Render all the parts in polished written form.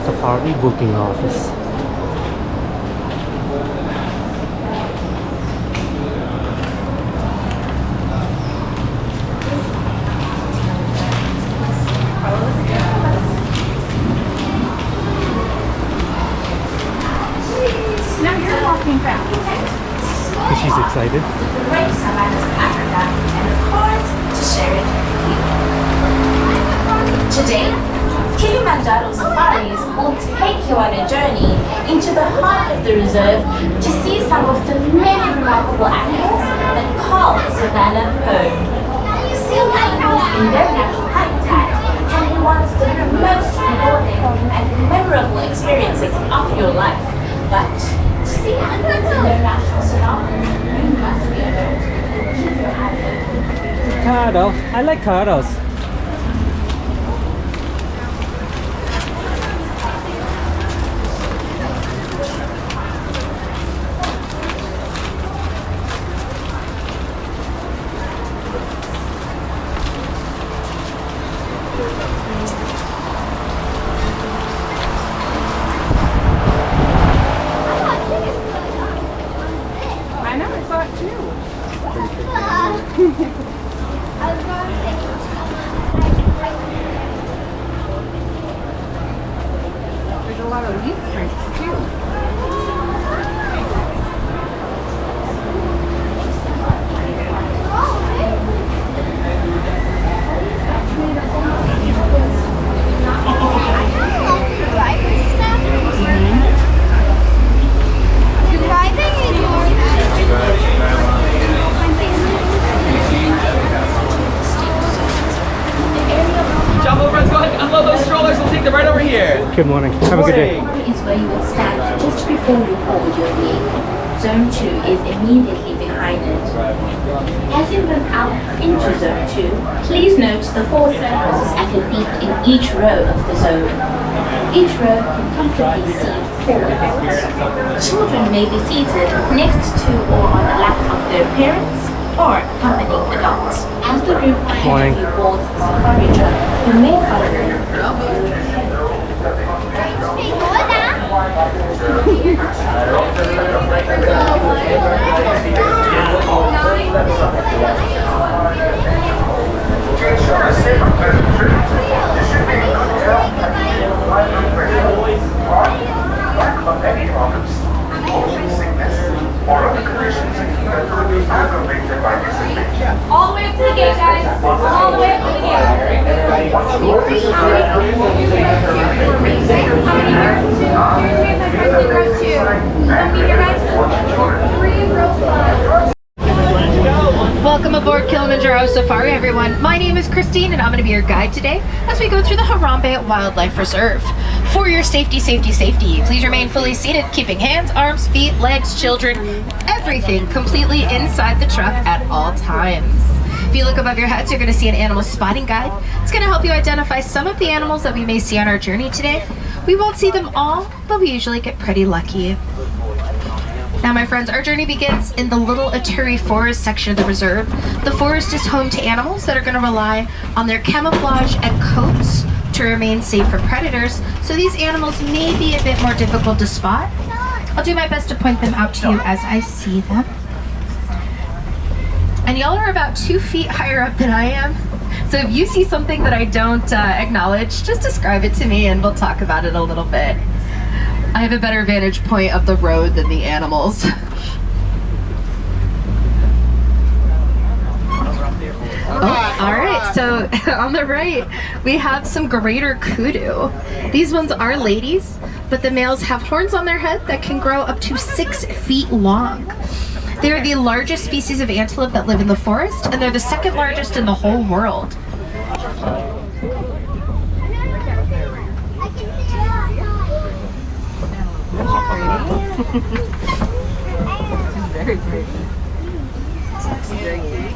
Safari booking office. Now you're walking fast. She's excited. The great savannas of Africa, and of course, to share it with you. Today, Kilimanjaro Safaris will take you on a journey into the heart of the reserve to see some of the many remarkable animals that call the savannah home. Seeing animals in their natural habitat can be one of the most rewarding and memorable experiences of your life. But to see animals in their natural surroundings, you must be alert and keep your eyes open. Turtle. I like turtles. I know, I saw it too. There's a lot of leaf prints too. Jumbo friends, go ahead and unload those strollers. We'll take them right over here. Good morning. Have a good day. Is where you will stand just before you hold your vehicle. Zone 2 is immediately behind it. As you move out into Zone 2, please note the 4 circles at your feet in each row of the zone. Each row can comfortably seat 4 adults. Children may be seated next to or on the laps of their parents or accompanying adults. As the group ahead of you boards the safari truck, you may follow. To ensure a safe and pleasant trip, you should be in good health and life lack of any problems, motion sickness, or other conditions that could be aggravated by this adventure. All the way up to the gate, guys. All the way up to the gate. How many here? Row 2. Let me hear guys. 3, row 5. Welcome aboard Kilimanjaro Safari, everyone. My name is Christine, and I'm going to be your guide today as we go through the Harambe Wildlife Reserve. For your safety, please remain fully seated, keeping hands, arms, feet, legs, children, everything completely inside the truck at all times. If you look above your heads, you're going to see an animal spotting guide. It's going to help you identify some of the animals that we may see on our journey today. We won't see them all, but we usually get pretty lucky. Now, my friends, our journey begins in the Little Aturi Forest section of the reserve. The forest is home to animals that are going to rely on their camouflage and coats to remain safe from predators, so these animals may be a bit more difficult to spot. I'll do my best to point them out to you as I see them. And y'all are about 2 feet higher up than I am, so if you see something that I don't acknowledge, just describe it to me and we'll talk about it a little bit. I have a better vantage point of the road than the animals. Oh, all right, so on the right, we have some greater kudu. These ones are ladies, but the males have horns on their head that can grow up to 6 feet long. They are the largest species of antelope that live in the forest, and they're the 2nd largest in the whole world. Very pretty. Very cute.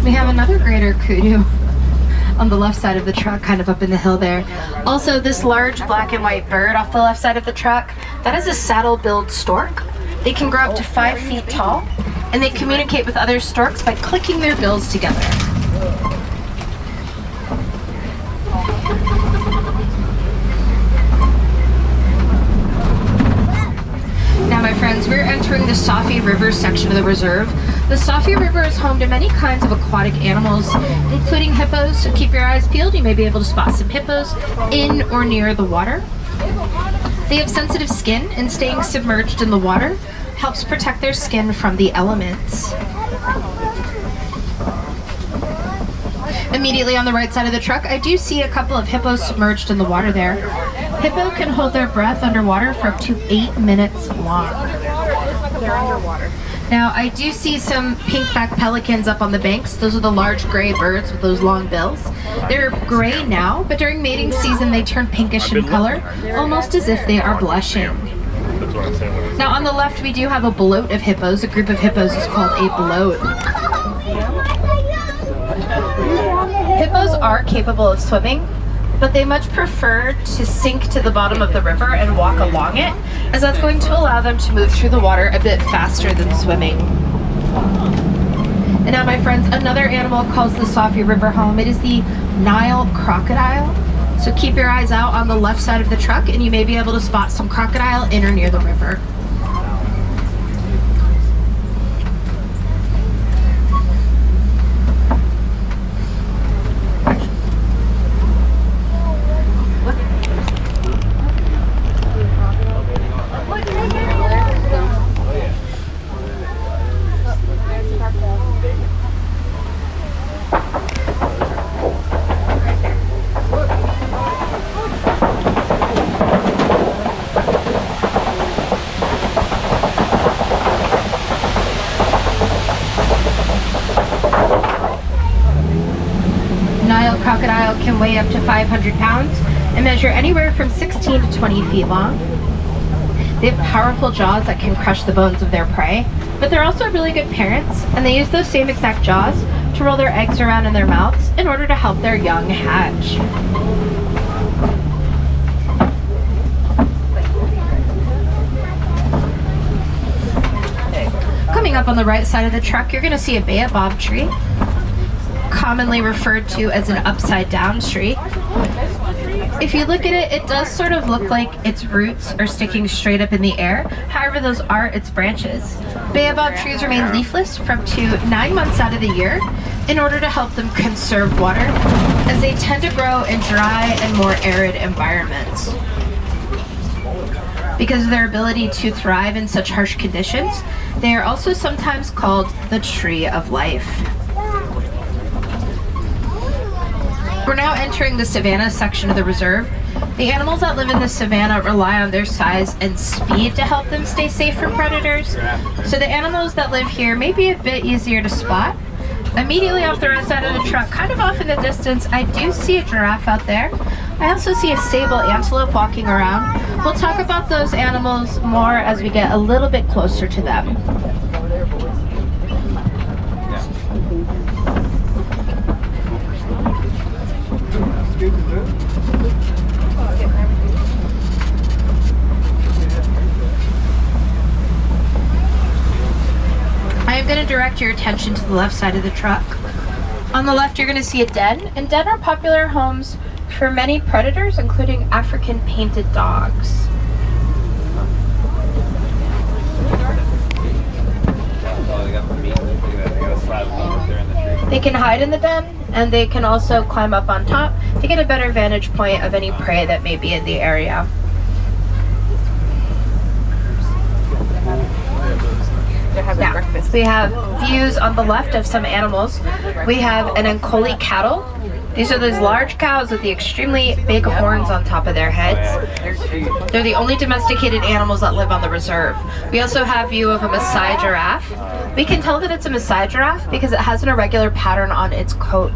We have another greater kudu on the left side of the truck, kind of up in the hill there. Also, this large black and white bird off the left side of the truck, that is a saddle-billed stork. They can grow up to 5 feet tall, and they communicate with other storks by clicking their bills together. Now, my friends, we're entering the Safi River section of the reserve. The Safi River is home to many kinds of aquatic animals, including hippos, so keep your eyes peeled. You may be able to spot some hippos in or near the water. They have sensitive skin, and staying submerged in the water helps protect their skin from the elements. Immediately on the right side of the truck, I do see a couple of hippos submerged in the water there. Hippo can hold their breath underwater for up to 8 minutes long. They're underwater. Now, I do see some pink-backed pelicans up on the banks. Those are the large gray birds with those long bills. They're gray now, but during mating season they turn pinkish in color, almost as if they are blushing. Now, on the left we do have a bloat of hippos. A group of hippos is called a bloat. Hippos are capable of swimming, but they much prefer to sink to the bottom of the river and walk along it, as that's going to allow them to move through the water a bit faster than swimming. And now, my friends, another animal calls the Safi River home. It is the Nile crocodile. So keep your eyes out on the left side of the truck, and you may be able to spot some crocodile in or near the river. Nile crocodile can weigh up to 500 pounds and measure anywhere from 16 to 20 feet long. They have powerful jaws that can crush the bones of their prey, but they're also really good parents, and they use those same exact jaws to roll their eggs around in their mouths in order to help their young hatch. Coming up on the right side of the truck, you're going to see a baobab tree, commonly referred to as an upside down tree. If you look at it, it does sort of look like its roots are sticking straight up in the air. However, those are its branches. Baobab trees remain leafless for up to 9 months out of the year in order to help them conserve water, as they tend to grow in dry and more arid environments. Because of their ability to thrive in such harsh conditions, they are also sometimes called the tree of life. We're now entering the savanna section of the reserve. The animals that live in the savanna rely on their size and speed to help them stay safe from predators. So the animals that live here may be a bit easier to spot. Immediately off the right side of the truck, kind of off in the distance, I do see a giraffe out there. I also see a sable antelope walking around. We'll talk about those animals more as we get a little bit closer to them. I am going to direct your attention to the left side of the truck. On the left, you're going to see a den, and den are popular homes for many predators, including African painted dogs. Oh, they got the meat. Look at that. They got a slab of meat up there in the tree. They can hide in the den, and they can also climb up on top to get a better vantage point of any prey that may be in the area. Now, we have views on the left of some animals. We have an Ankoli cattle. These are those large cows with the extremely big horns on top of their heads. They're the only domesticated animals that live on the reserve. We also have view of a Maasai giraffe. We can tell that it's a Maasai giraffe because it has an irregular pattern on its coat.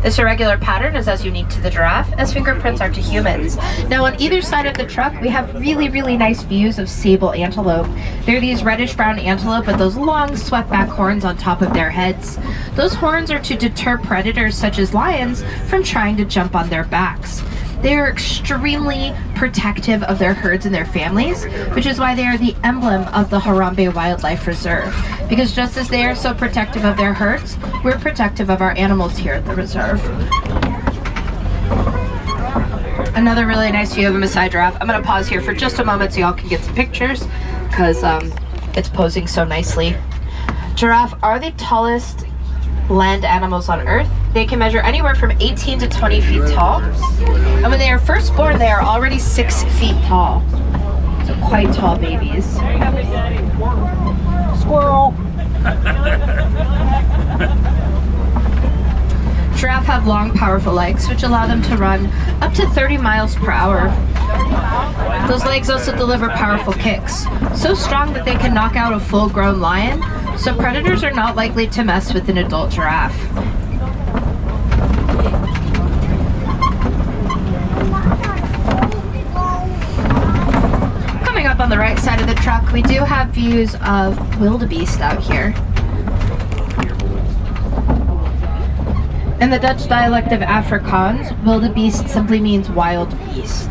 This irregular pattern is as unique to the giraffe as fingerprints are to humans. Now on either side of the truck we have really nice views of sable antelope. They're these reddish brown antelope with those long swept back horns on top of their heads. Those horns are to deter predators such as lions from trying to jump on their backs. They are extremely protective of their herds and their families, which is why they are the emblem of the Harambe Wildlife Reserve. Because just as they are so protective of their herds, we're protective of our animals here at the reserve. Another really nice view of a Maasai giraffe. I'm going to pause here for just a moment so y'all can get some pictures, because it's posing so nicely. Giraffe are the tallest land animals on Earth. They can measure anywhere from 18 to 20 feet tall. And when they are first born, they are already 6 feet tall. So quite tall babies. Squirrel! Giraffe have long, powerful legs, which allow them to run up to 30 miles per hour. Those legs also deliver powerful kicks, so strong that they can knock out a full-grown lion, so predators are not likely to mess with an adult giraffe. Coming up on the right side of the truck, we do have views of wildebeest out here. In the Dutch dialect of Afrikaans, wildebeest simply means wild beast.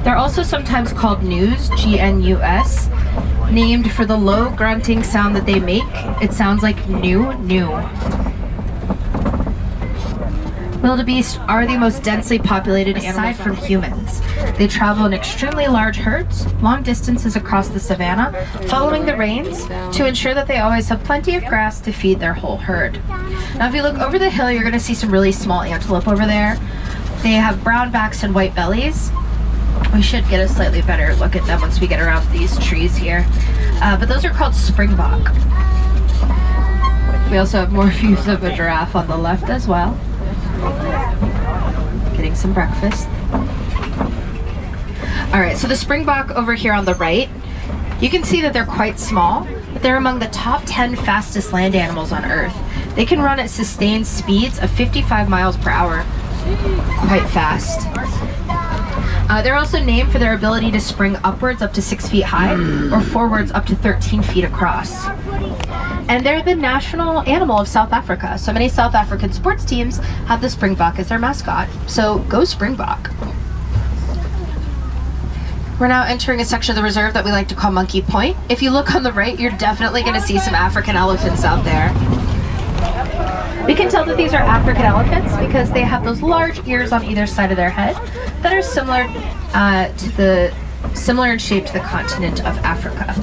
They're also sometimes called gnus, G-N-U-S, named for the low grunting sound that they make. It sounds like new. Wildebeest are the most densely populated aside from humans. They travel in extremely large herds, long distances across the savanna, following the rains to ensure that they always have plenty of grass to feed their whole herd. Now if you look over the hill, you're going to see some really small antelope over there. They have brown backs and white bellies. We should get a slightly better look at them once we get around these trees here. But those are called springbok. We also have more views of a giraffe on the left as well. Getting some breakfast. Alright, so the springbok over here on the right, you can see that they're quite small, but they're among the top 10 fastest land animals on Earth. They can run at sustained speeds of 55 miles per hour. Quite fast. They're also named for their ability to spring upwards up to 6 feet high or forwards up to 13 feet across. And they're the national animal of South Africa. So many South African sports teams have the springbok as their mascot. So go springbok. We're now entering a section of the reserve that we like to call Monkey Point. If you look on the right, you're definitely going to see some African elephants out there. We can tell that these are African elephants because they have those large ears on either side of their head that are similar in shape to the continent of Africa.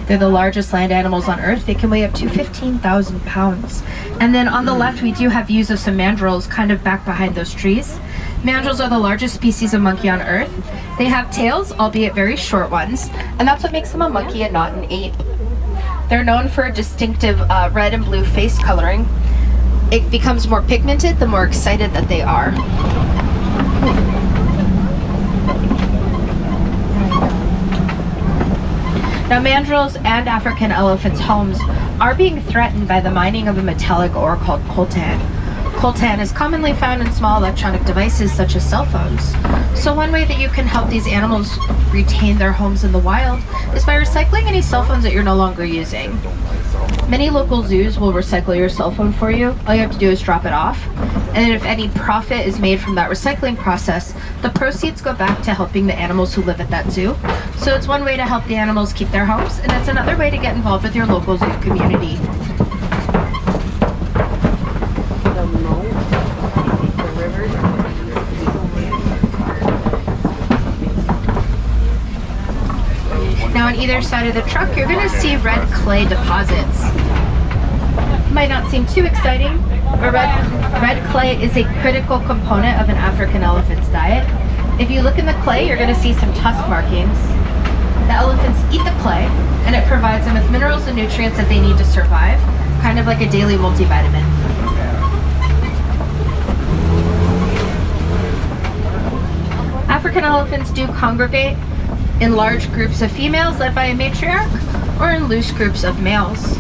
They're the largest land animals on Earth. They can weigh up to 15,000 pounds. And then on the left, we do have views of some mandrills kind of back behind those trees. Mandrills are the largest species of monkey on Earth. They have tails, albeit very short ones, and that's what makes them a monkey and not an ape. They're known for a distinctive red and blue face coloring. It becomes more pigmented the more excited that they are. Now mandrills and African elephants' homes are being threatened by the mining of a metallic ore called coltan. Coltan is commonly found in small electronic devices such as cell phones. So one way that you can help these animals retain their homes in the wild is by recycling any cell phones that you're no longer using. Many local zoos will recycle your cell phone for you. All you have to do is drop it off. And if any profit is made from that recycling process, the proceeds go back to helping the animals who live at that zoo. So it's one way to help the animals keep their homes, and it's another way to get involved with your local zoo community. Now on either side of the truck, you're going to see red clay deposits. might not seem too exciting, but red clay is a critical component of an African elephant's diet. If you look in the clay, you're going to see some tusk markings. The elephants eat the clay, and it provides them with minerals and nutrients that they need to survive, kind of like a daily multivitamin. African elephants do congregate in large groups of females led by a matriarch, or in loose groups of males.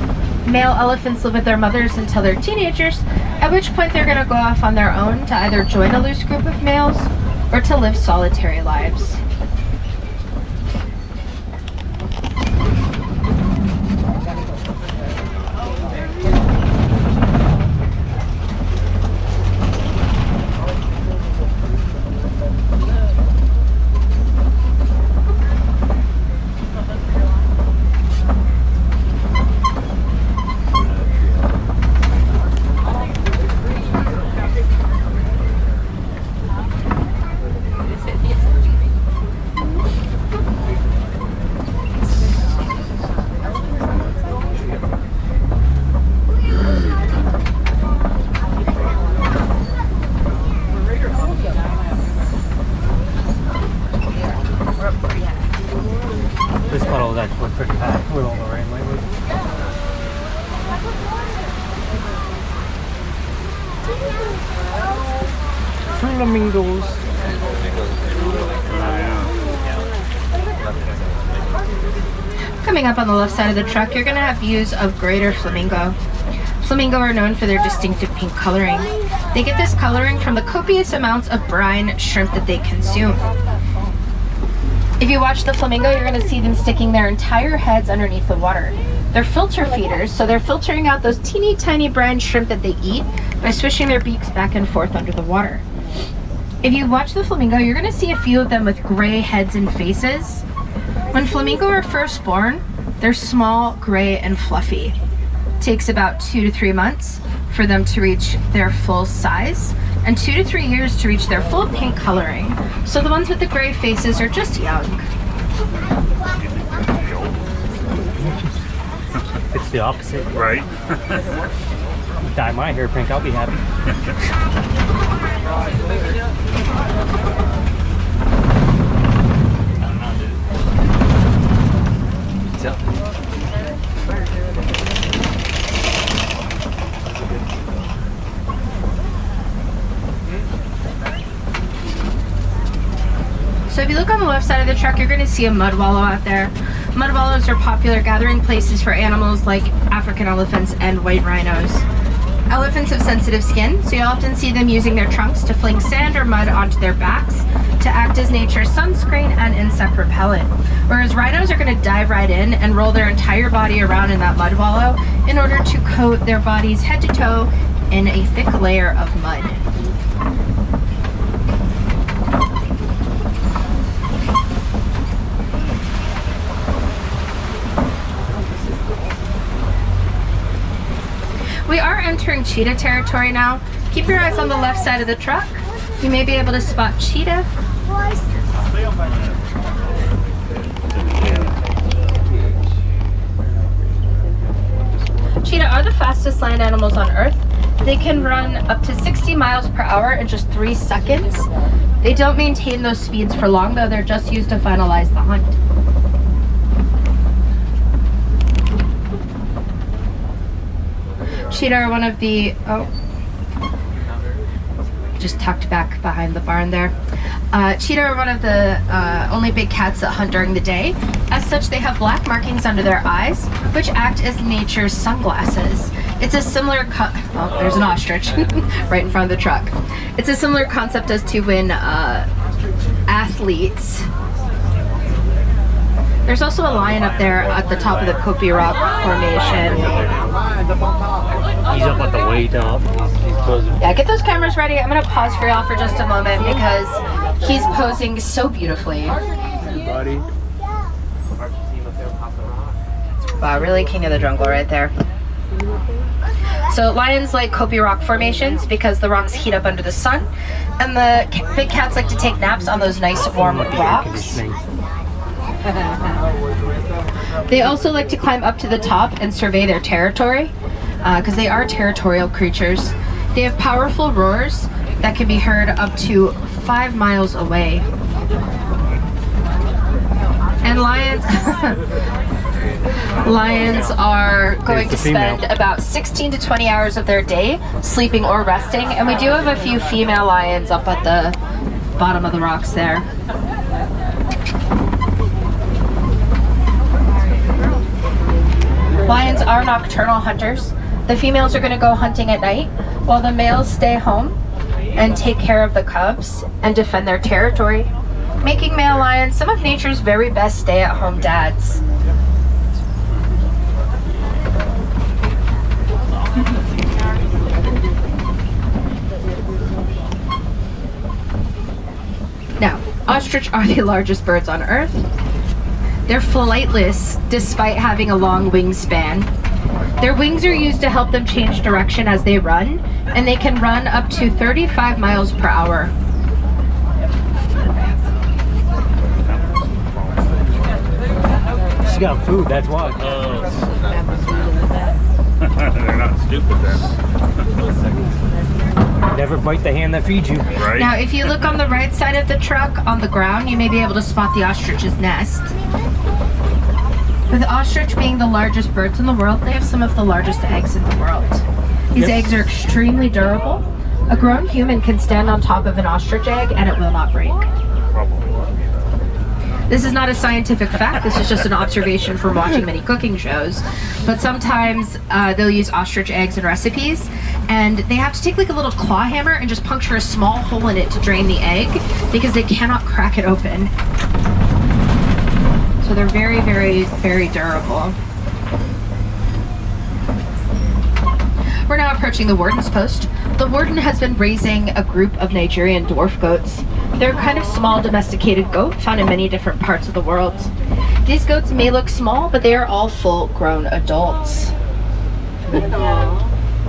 Male elephants live with their mothers until they're teenagers, at which point they're going to go off on their own to either join a loose group of males or to live solitary lives. This puddle is actually pretty high with all the rain lately. Flamingos. Coming up on the left side of the truck, you're going to have views of greater flamingo. Flamingo are known for their distinctive pink coloring. They get this coloring from the copious amounts of brine shrimp that they consume. If you watch the flamingo, you're going to see them sticking their entire heads underneath the water. They're filter feeders, so they're filtering out those teeny tiny brine shrimp that they eat by swishing their beaks back and forth under the water. If you watch the flamingo, you're going to see a few of them with gray heads and faces. When flamingo are first born, they're small, gray, and fluffy. It takes about 2 to 3 months for them to reach their full size, and 2 to 3 years to reach their full pink coloring. So the ones with the gray faces are just young. It's the opposite. Right. Dye my hair pink, I'll be happy. So if you look on the left side of the truck, you're going to see a mud wallow out there. Mud wallows are popular gathering places for animals like African elephants and white rhinos. Elephants have sensitive skin, so you'll often see them using their trunks to fling sand or mud onto their backs to act as nature's sunscreen and insect repellent. Whereas rhinos are going to dive right in and roll their entire body around in that mud wallow in order to coat their bodies head to toe in a thick layer of mud. We are entering cheetah territory now. Keep your eyes on the left side of the truck. You may be able to spot cheetah. Cheetah are the fastest land animals on Earth. They can run up to 60 miles per hour in just 3 seconds. They don't maintain those speeds for long, though. They're just used to finalize the hunt. Cheetah are one of the, just tucked back behind the barn there. Cheetah are one of the only big cats that hunt during the day. As such, they have black markings under their eyes, which act as nature's sunglasses. It's a similar, there's an ostrich right in front of the truck. It's a similar concept as to when athletes. There's also a lion up there at the top of the Kopi Rock Formation. He's up at the way top. Yeah, get those cameras ready. I'm going to pause for y'all for just a moment because he's posing so beautifully. Wow, really king of the jungle right there. So lions like Kopi Rock formations because the rocks heat up under the sun, and the big cats like to take naps on those nice warm rocks. They also like to climb up to the top and survey their territory. because they are territorial creatures. They have powerful roars that can be heard up to 5 miles away. And lions lions are going to spend about 16 to 20 hours of their day sleeping or resting, and we do have a few female lions up at the bottom of the rocks there. Lions are nocturnal hunters. The females are going to go hunting at night, while the males stay home and take care of the cubs and defend their territory, making male lions some of nature's very best stay-at-home dads. Now, ostrich are the largest birds on Earth. They're flightless despite having a long wingspan. Their wings are used to help them change direction as they run, and they can run up to 35 miles per hour. She got food, that's why. They're not stupid then. Never bite the hand that feeds you. Right? Now, if you look on the right side of the truck on the ground, you may be able to spot the ostrich's nest. With ostrich being the largest birds in the world, they have some of the largest eggs in the world. These eggs are extremely durable. A grown human can stand on top of an ostrich egg and it will not break. This is not a scientific fact, this is just an observation from watching many cooking shows. But sometimes they'll use ostrich eggs in recipes, and they have to take like a little claw hammer and just puncture a small hole in it to drain the egg because they cannot crack it open. So they're very, very, very durable. We're now approaching the warden's post. The warden has been raising a group of Nigerian dwarf goats. They're kind of small domesticated goat found in many different parts of the world. These goats may look small, but they are all full-grown adults.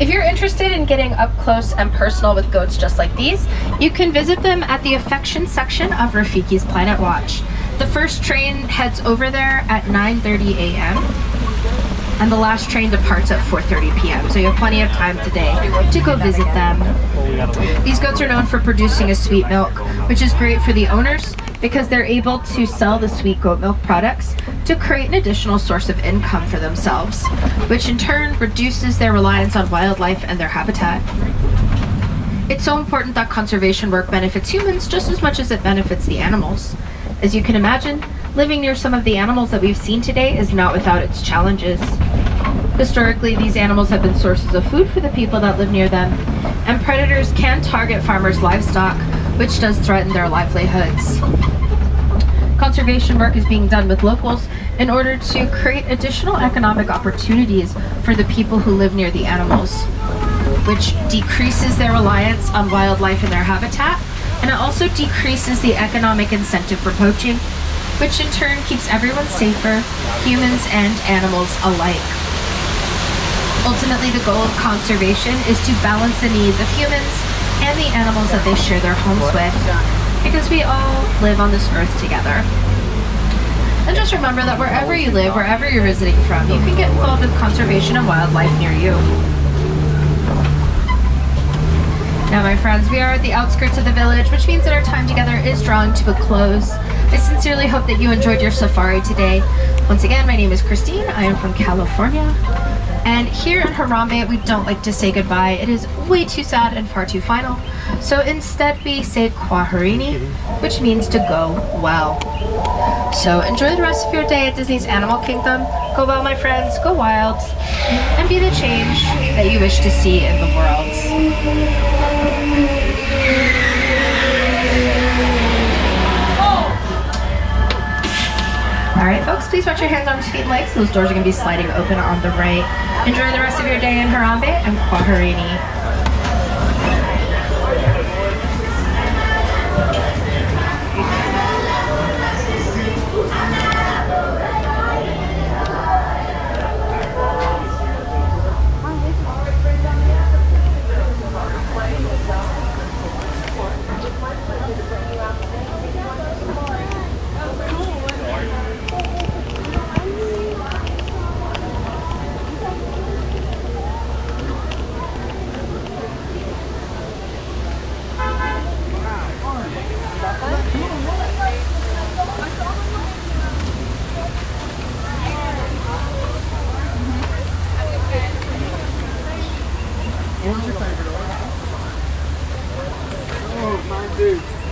If you're interested in getting up close and personal with goats just like these, you can visit them at the affection section of Rafiki's Planet Watch. The first train heads over there at 9:30 a.m. and the last train departs at 4:30 p.m. So you have plenty of time today to go visit them. These goats are known for producing a sweet milk, which is great for the owners because they're able to sell the sweet goat milk products to create an additional source of income for themselves, which in turn reduces their reliance on wildlife and their habitat. It's so important that conservation work benefits humans just as much as it benefits the animals. As you can imagine, living near some of the animals that we've seen today is not without its challenges. Historically, these animals have been sources of food for the people that live near them, and predators can target farmers' livestock, which does threaten their livelihoods. Conservation work is being done with locals in order to create additional economic opportunities for the people who live near the animals, which decreases their reliance on wildlife and their habitat, and it also decreases the economic incentive for poaching, which in turn keeps everyone safer, humans and animals alike. Ultimately, the goal of conservation is to balance the needs of humans and the animals that they share their homes with, because we all live on this earth together. And just remember that wherever you live, wherever you're visiting from, you can get involved with conservation and wildlife near you. Now, my friends, we are at the outskirts of the village, which means that our time together is drawing to a close. I sincerely hope that you enjoyed your safari today. Once again, my name is Christine. I am from California. And here in Harambe, we don't like to say goodbye. It is way too sad and far too final. So instead, we say kwaherini, which means to go well. So enjoy the rest of your day at Disney's Animal Kingdom. Go well, my friends. Go wild. And be the change that you wish to see in the world. Alright folks, please watch your hands, arms, feet, and legs. Those doors are going to be sliding open on the right. Enjoy the rest of your day in Harambe and Kwaherini. Indeed.